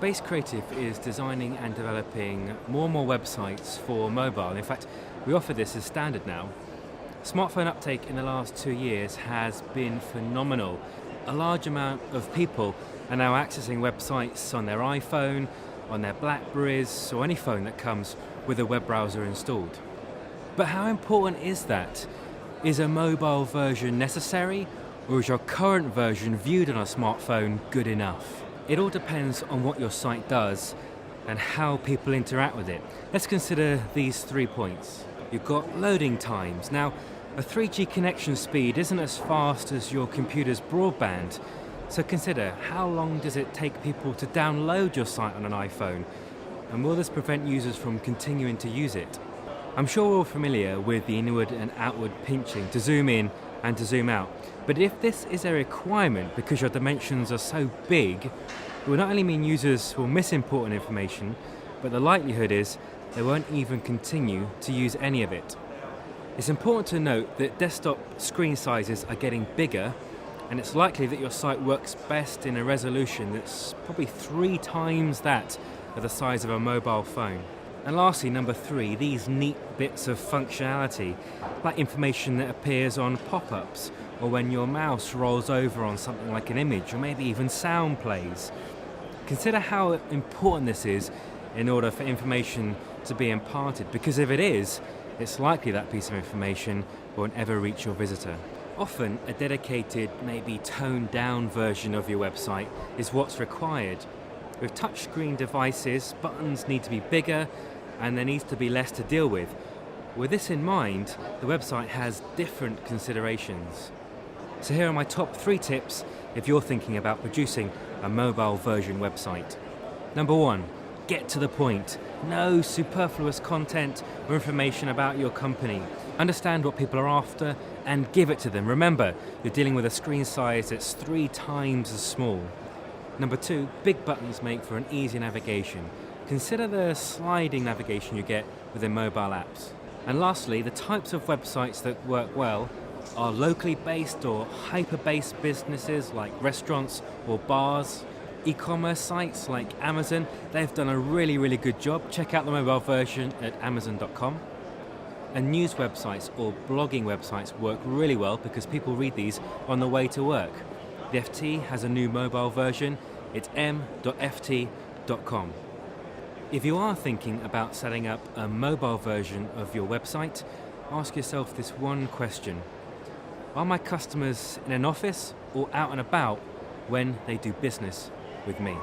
Base Creative is designing and developing more and more websites for mobile. In fact, we offer this as standard now. Smartphone uptake in the last 2 years has been phenomenal. A large amount of people are now accessing websites on their iPhone, on their Blackberries, or any phone that comes with a web browser installed. But how important is that? Is a mobile version necessary, or is your current version viewed on a smartphone good enough? It all depends on what your site does and how people interact with it. Let's consider these 3 points. You've got loading times. Now, a 3G connection speed isn't as fast as your computer's broadband, so consider how long does it take people to download your site on an iPhone, and will this prevent users from continuing to use it? I'm sure we're all familiar with the inward and outward pinching to zoom in and to zoom out, but if this is a requirement because your dimensions are so big, it will not only mean users will miss important information, but the likelihood is they won't even continue to use any of it. It's important to note that desktop screen sizes are getting bigger, and it's likely that your site works best in a resolution that's probably 3 times that of the size of a mobile phone. And lastly, number 3, these neat bits of functionality, like information that appears on pop-ups, or when your mouse rolls over on something like an image, or maybe even sound plays. Consider how important this is in order for information to be imparted, because if it is, it's likely that piece of information won't ever reach your visitor. Often, a dedicated, maybe toned-down version of your website is what's required. With touchscreen devices, buttons need to be bigger, and there needs to be less to deal with. With this in mind, the website has different considerations. So here are my top 3 tips if you're thinking about producing a mobile version website. Number 1, get to the point. No superfluous content or information about your company. Understand what people are after and give it to them. Remember, you're dealing with a screen size that's 3 times as small. Number 2, big buttons make for an easy navigation. Consider the sliding navigation you get within mobile apps. And lastly, the types of websites that work well are locally based or hyper-based businesses like restaurants or bars. E-commerce sites like Amazon, they've done a really good job. Check out the mobile version at amazon.com. And news websites or blogging websites work really well because people read these on the way to work. The FT has a new mobile version. It's m.ft.com. If you are thinking about setting up a mobile version of your website, ask yourself this one question. Are my customers in an office or out and about when they do business with me?